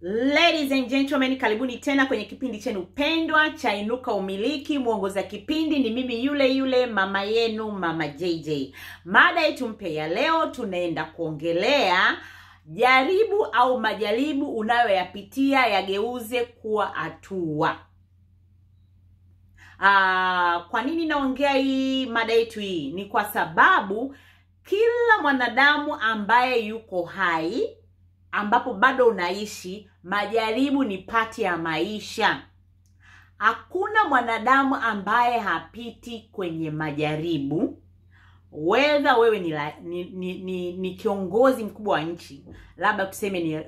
Ladies and gentlemen, karibuni tena kwenye kipindi chenu pendwa cha Inuka Umiliki. Mwongoza kipindi ni mimi yule mama yenu, Mama JJ. Mada yetu mpya ya leo tunaenda kuongelea jaribu au majaribu unayoyapitia yageuze kuwa hatua. Kwa nini naongea hii mada yetu hii? Ni kwa sababu kila mwanadamu ambaye yuko hai, ambapo bado unaishi, majaribu ni pati ya maisha. Hakuna mwanadamu ambaye hapiti kwenye majaribu. Whether wewe ni kiongozi mkubwa wa nchi, labda tuseme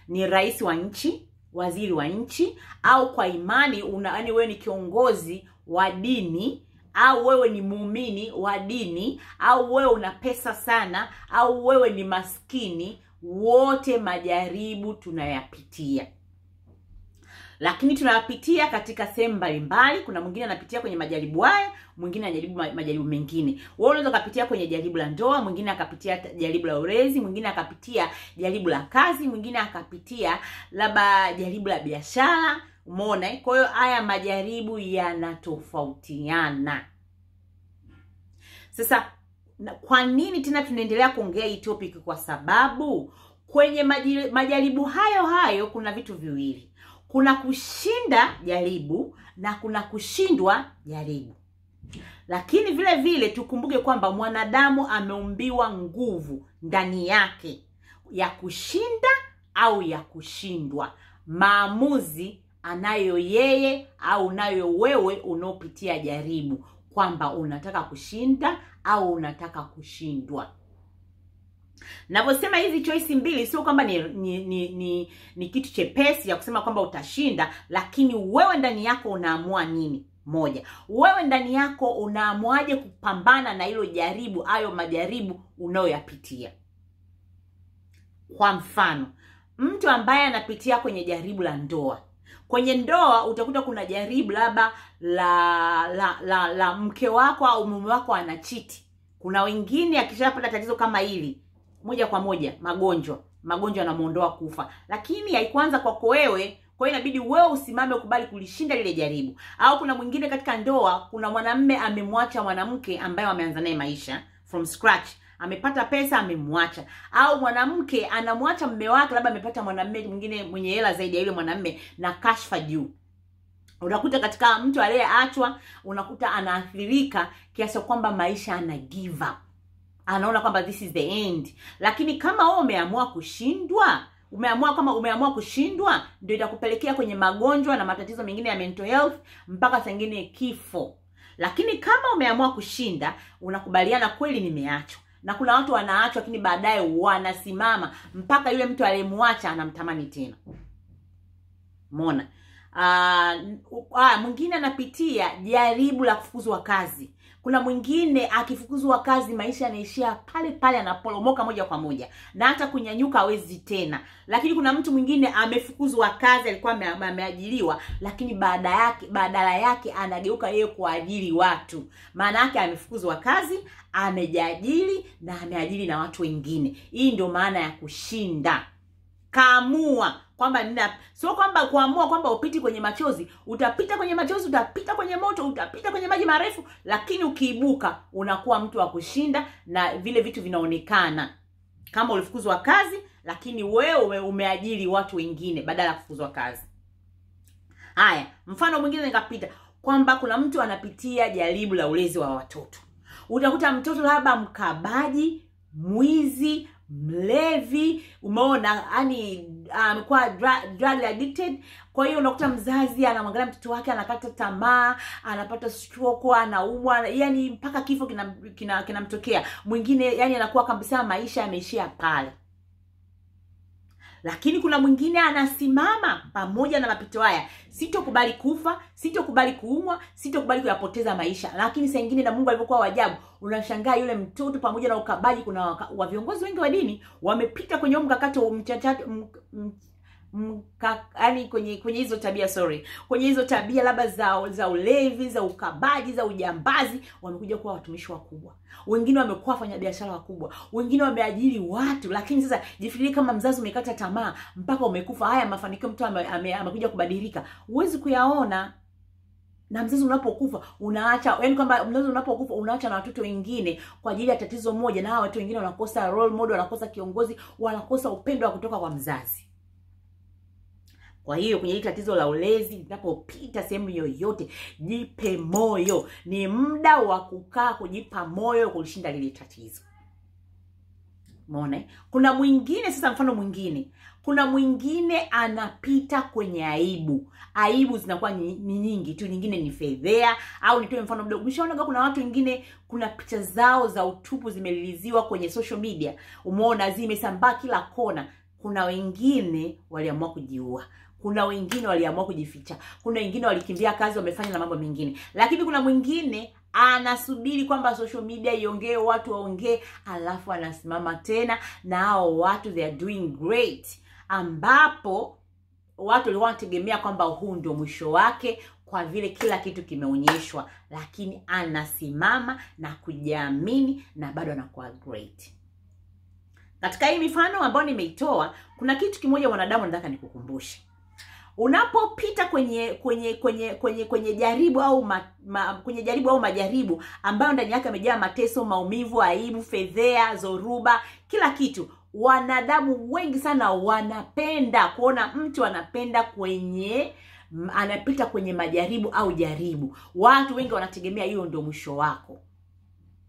ni rais wa nchi, waziri wa nchi, au kwa imani yaani wewe ni kiongozi wa dini, au wewe ni muumini wa dini, au wewe una pesa sana, au wewe ni maskini, wote majaribu tunayapitia. Lakini tunayapitia katika sehemu mbalimbali. Kuna mwingine anapitia kwenye majaribu haya, mwingine anajaribu majaribu mengine. Wewe unaweza kupitia kwenye jaribu la ndoa, mwingine akapitia jaribu la ulezi, mwingine akapitia jaribu la kazi, mwingine akapitia labda jaribu la biashara. Umeona? Kwa hiyo haya majaribu yanatofautiana. Sasa kwa nini tena tunaendelea kuongea hii topic? Kwa sababu kwenye majaribu hayo kuna vitu viwili. Kuna kushinda jaribu na kuna kushindwa jaribu. Lakini vile vile tukumbuke kwamba mwanadamu ameumbiwa nguvu ndani yake ya kushinda au ya kushindwa. Maamuzi anayo yeye au unayo wewe unaopitia jaribu, kwamba unataka kushinda au unataka kushindwa. Naposema hizi choice mbili, sio kwamba ni kitu chepesi ya kusema kwamba utashinda, lakini wewe ndani yako unaamua nini. Moja, wewe ndani yako unaamuaje kupambana na hilo jaribu, hayo majaribu unayoyapitia. Kwa mfano, mtu ambaye anapitia kwenye jaribu la ndoa. Kwenye ndoa utakuta kuna jaribu labda la mke wako au mume wako anachiti. Kuna wengine akishapata tatizo kama hili, moja kwa moja magonjwa yanamuondoa kufa. Lakini haikuanza kwako wewe, kwa hiyo inabidi wewe usimame ukubali kulishinda lile jaribu. Au kuna mwingine katika ndoa, kuna mwanamume amemwacha mwanamke ambaye wameanza naye maisha from scratch. Amepata pesa, amemwacha. Au mwanamke anamwacha mume wake, labda amepata mwanamume mwingine mwenye hela zaidi ya yule mwanamume na kashfa juu. Unakuta katika mtu aliyeachwa, unakuta anaathirika kiasi kwamba maisha ana give up. Anaona kwamba this is the end. Lakini kama wewe umeamua kushindwa, umeamua kushindwa, ndio itakupelekea kwenye magonjwa na matatizo mengine ya mental health, mpaka sengine kifo. Lakini kama umeamua kushinda, unakubaliana kweli nimeachwa. Na kuna watu wanaachwa lakini baadaye wanasimama mpaka yule mtu aliyemwacha anamtamani tena. Umeona? Mwingine anapitia jaribu la kufukuzwa kazi. Kuna mwingine akifukuzwa kazi maisha yanaishia pale, anaporomoka moja kwa moja na hata kunyanyuka hawezi tena. Lakini kuna mtu mwingine amefukuzwa kazi, alikuwa ameajiriwa, lakini badala yake anageuka yeye kuajiri watu. Maana yake amefukuzwa kazi, amejiajiri na ameajiri na watu wengine. Hii ndio maana ya kushinda. Kaamua kwamba sio kwamba kuamua kwamba upiti kwenye machozi. Utapita kwenye machozi, utapita kwenye moto, utapita kwenye maji marefu, lakini ukiibuka unakuwa mtu wa kushinda na vile vitu vinaonekana. Kama ulifukuzwa kazi, lakini wewe umeajiri watu wengine badala ya kufukuzwa kazi. Haya, mfano mwingine nikapita kwamba kuna mtu anapitia jaribu la ulezi wa watoto. Utakuta mtoto labda mkabaji, mwizi, mlevi, umeona, yani amekuwa drug addicted. Kwa hiyo unakuta mzazi anamwangalia mtoto wake, anakata tamaa, anapata stroke, anaumwa, yani mpaka kifo kinamtokea. Mwingine yani anakuwa kabisa maisha yameishia pale. Lakini kuna mwingine anasimama pamoja na mapito haya. Sitokubali kufa, sitokubali kuumwa, sitokubali kuyapoteza maisha. Lakini saa nyingine na Mungu alivyokuwa wajabu, unashangaa yule mtoto pamoja na ukabaji. Kuna wa viongozi wengi wa dini wamepita kwenye mkakati yani kwenye hizo tabia kwenye hizo tabia labda za ulevi, za ukabaji, za ujambazi, wamekuja kuwa watumishi wakubwa. Wengine wamekuwa wafanya biashara wakubwa. Wengine wameajiri watu. Lakini sasa jifikirie kama mzazi umekata tamaa mpaka umekufa, haya mafanikio mtu amekuja kubadilika, huwezi kuyaona. Na mzazi unapokufa unaacha, yani kwamba mzazi unapokufa unaacha na watoto wengine kwa ajili ya tatizo moja, na hao watu wengine wanakosa role model, wanakosa kiongozi, wanakosa upendo wa kutoka kwa mzazi. Kwa hiyo kwenye hili tatizo la ulezi linapopita sehemu yoyote, jipe moyo. Ni muda wa kukaa kujipa moyo kulishinda lile tatizo. Umeona? Kuna mwingine sasa, mfano mwingine. Kuna mwingine anapita kwenye aibu. Aibu zinakuwa ni nyingi tu, nyingine ni fedhea, au nitoe mfano mdogo. Mshaona kuna watu wengine kuna picha zao za utupu zimeliliziwa kwenye social media. Umeona, zimesambaa kila kona. Kuna wengine waliamua kujiua. Kuna wengine waliamua kujificha. Kuna wengine walikimbia kazi, wamefanya na mambo mengine. Lakini kuna mwingine anasubiri kwamba social media iongee, watu waongee, alafu anasimama tena na hao watu they are doing great, ambapo watu walikuwa wanategemea kwamba huu ndio mwisho wake kwa vile kila kitu kimeonyeshwa, lakini anasimama na kujiamini na bado anakuwa great. Katika hii mifano ambayo nimeitoa, kuna kitu kimoja wanadamu nataka nikukumbushe. Unapopita kwenye jaribu au kwenye jaribu au majaribu ambayo ndani yake yamejaa mateso, maumivu, aibu, fedhea, zoruba, kila kitu, wanadamu wengi sana wanapenda kuona mtu anapita kwenye majaribu au jaribu. Watu wengi wanategemea hiyo ndio mwisho wako.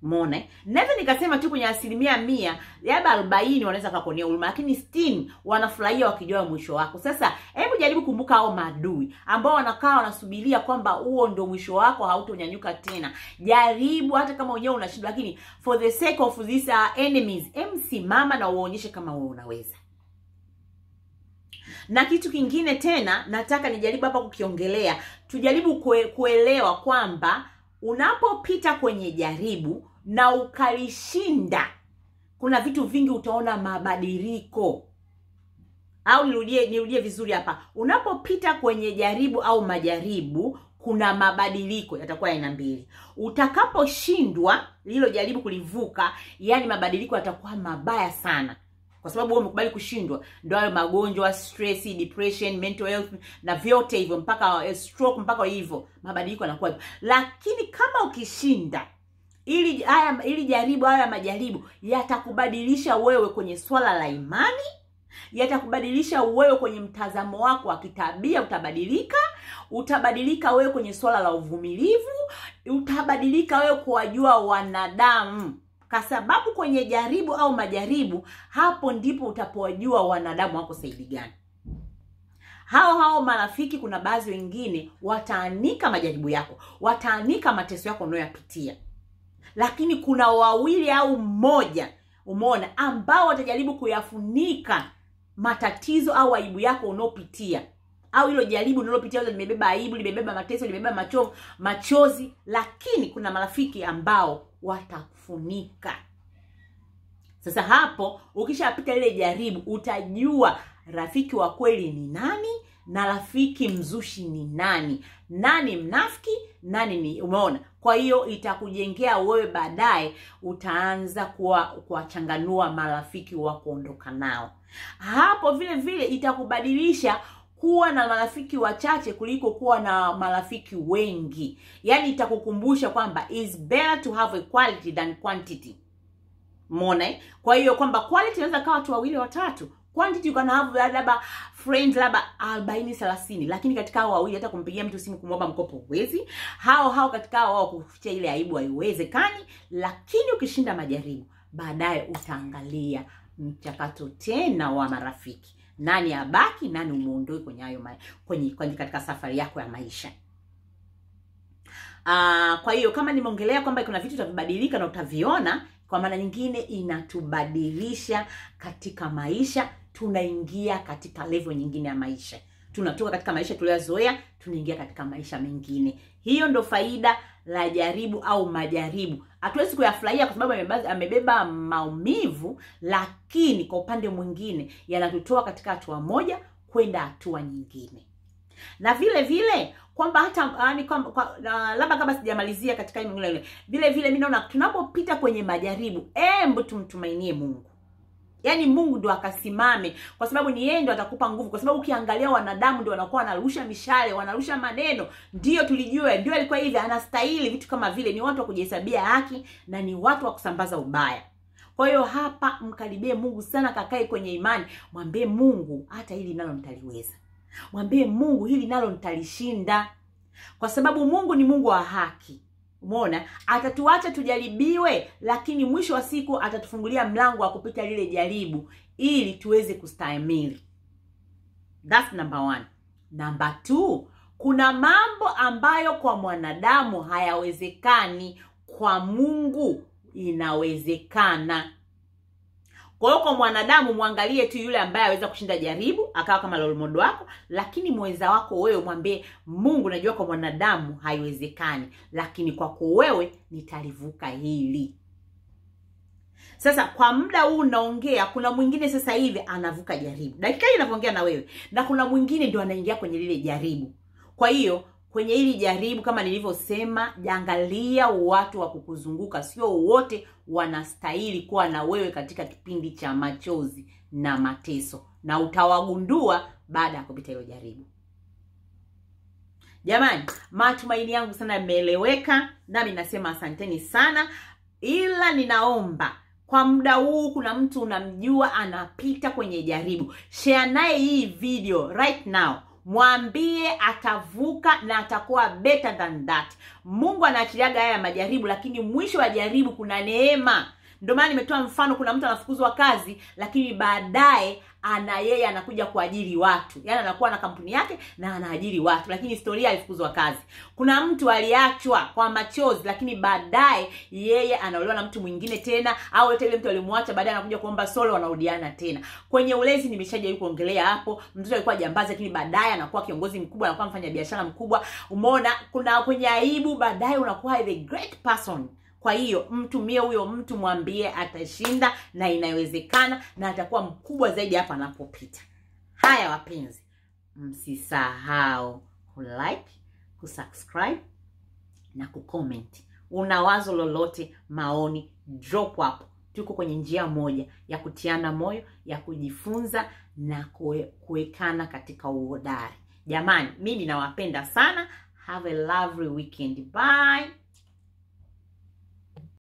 Umeona? Naweza nikasema tu kwenye 100%, labda 40 wanaweza kukuonea huruma, lakini 60 wanafurahia wakijua mwisho wako. Sasa hebu jaribu kumbuka hao maadui ambao wanakaa wanasubiria kwamba huo ndio mwisho wako, hautonyanyuka tena. Jaribu hata kama wenyewe unashindwa, lakini for the sake of these enemies, simama na uonyeshe kama wewe unaweza. Na kitu kingine tena nataka nijaribu hapa kukiongelea, tujaribu kuelewa kwamba unapopita kwenye jaribu na ukalishinda, kuna vitu vingi utaona mabadiliko. Au nirudie vizuri hapa. Unapopita kwenye jaribu au majaribu, kuna mabadiliko yatakuwa aina mbili. Utakaposhindwa lilo jaribu kulivuka, yani mabadiliko yatakuwa mabaya sana. Kwa sababu wewe umekubali kushindwa. Ndio hayo magonjwa, stress, depression, mental health na vyote hivyo, mpaka stroke, mpaka hivyo mabadiliko yanakuwa hivyo. Lakini kama ukishinda ili jaribu, haya majaribu yatakubadilisha wewe kwenye swala la imani, yatakubadilisha wewe kwenye mtazamo wako wa kitabia, utabadilika wewe kwenye swala la uvumilivu, utabadilika wewe kuwajua wanadamu. Kwa sababu kwenye jaribu au majaribu, hapo ndipo utapojua wanadamu wako saidi gani. Hao marafiki, kuna baadhi wengine wataanika majaribu yako, wataanika mateso yako unayoyapitia. Lakini kuna wawili au mmoja, umeona, ambao watajaribu kuyafunika matatizo au aibu yako unayopitia. Au hilo jaribu unalopitia limebeba aibu, limebeba mateso, limebeba machozi, lakini kuna marafiki ambao watakufunika. Sasa hapo ukishapita ile jaribu, utajua rafiki wa kweli ni nani na rafiki mzushi ni nani. Nani mnafiki, nani ni, umeona? Kwa hiyo itakujengea wewe baadaye, utaanza kuwachanganua marafiki wa kuondoka nao. Hapo vile vile itakubadilisha kuwa na marafiki wachache kuliko kuwa na marafiki wengi. Yani itakukumbusha kwamba is better to have a quality than quantity. Umeona? Kwa hiyo kwamba quality inaweza kawa watu 2 3, quantity you can have labda friends labda 40 30, lakini katika hao wawili hata kumpigia mtu simu kumwomba mkopo huwezi. Hao katika hao kuficha ile aibu haiwezekani. Lakini ukishinda majaribu, baadaye utaangalia mchakato tena wa marafiki. Nani abaki, nani umuondoe kwenye hayo kwenye katika safari yako ya maisha. Kwa hiyo kama nimeongelea kwamba kuna vitu vitabadilika na utaviona, kwa maana nyingine inatubadilisha katika maisha, tunaingia katika level nyingine ya maisha. Tunatoka katika maisha tuliyozoea, tunaingia katika maisha mengine. Hiyo ndo faida la jaribu au majaribu. Hatuwezi kuyafurahia kwa sababu amebeba maumivu, lakini kwa upande mwingine yanatutoa katika hatua moja kwenda hatua nyingine. Na vile vile kwamba hata labda kama sijamalizia katika ile vile vile mimi naona tunapopita kwenye majaribu, hebu tumtumainie Mungu. Yaani Mungu ndo akasimame, kwa sababu ni yeye ndo atakupa nguvu. Kwa sababu ukiangalia wanadamu ndio wanakuwa wanarusha mishale, wanarusha maneno. Ndio tulijua, ndio alikuwa hivi, anastahili vitu kama vile. Ni watu wa kujihesabia haki na ni watu wa kusambaza ubaya. Kwa hiyo hapa mkaribie Mungu sana, kakae kwenye imani, mwambie Mungu hata hili nalo nitaliweza. Mwambie Mungu hili nalo nitalishinda. Kwa sababu Mungu ni Mungu wa haki. Umeona? Atatuacha tujaribiwe, lakini mwisho wa siku atatufungulia mlango wa kupita lile jaribu ili tuweze kustahimili. That's number 1. Number 2, kuna mambo ambayo kwa mwanadamu hayawezekani, kwa Mungu inawezekana. Kwa hiyo kwa mwanadamu muangalie tu yule ambaye aweza kushinda jaribu, akawa kama role model wako, lakini mwenza wako wewe mwambie Mungu, najua kwa mwanadamu haiwezekani, lakini kwako wewe nitalivuka hili. Sasa kwa muda huu naongea, kuna mwingine sasa hivi anavuka jaribu. Dakika hii ninapoongea na wewe, na kuna mwingine ndio anaingia kwenye lile jaribu. Kwa hiyo kwenye hili jaribu, kama nilivyosema, jangalia watu wa kukuzunguka. Sio wote wanastahili kuwa na wewe katika kipindi cha machozi na mateso, na utawagundua baada ya kupita hilo jaribu. Jamani, matumaini yangu sana yameeleweka, nami nasema asanteni sana. Ila ninaomba kwa muda huu, kuna mtu unamjua anapita kwenye jaribu, share naye hii video right now. Mwambie atavuka na atakuwa better than that. Mungu anaachiliaga haya majaribu, lakini mwisho wa jaribu kuna neema. Ndio maana nimetoa mfano, kuna mtu anafukuzwa kazi, lakini baadaye yeye anakuja kuajiri watu. Yaani anakuwa na kampuni yake na anaajiri watu, lakini historia alifukuzwa kazi. Kuna mtu aliachwa kwa machozi, lakini baadaye yeye anaolewa na mtu mwingine tena, au yote ile mtu alimwacha baadaye anakuja kuomba solo, wanarudiana tena. Kwenye ulezi nimeshaje kuongelea hapo, mtoto alikuwa jambazi lakini baadaye anakuwa kiongozi mkubwa, anakuwa mfanya biashara mkubwa. Umeona, kuna kwenye aibu baadaye unakuwa the great person. Kwa hiyo mtumie huyo mtu, mwambie atashinda na inawezekana, na atakuwa mkubwa zaidi hapa anapopita. Haya wapenzi, msisahau kulike, kusubscribe na kucomment. Una wazo lolote, maoni, drop hapo. Tuko kwenye njia moja ya kutiana moyo, ya kujifunza na kuwekana katika uhodari. Jamani, mimi nawapenda sana. Have a lovely weekend. Bye.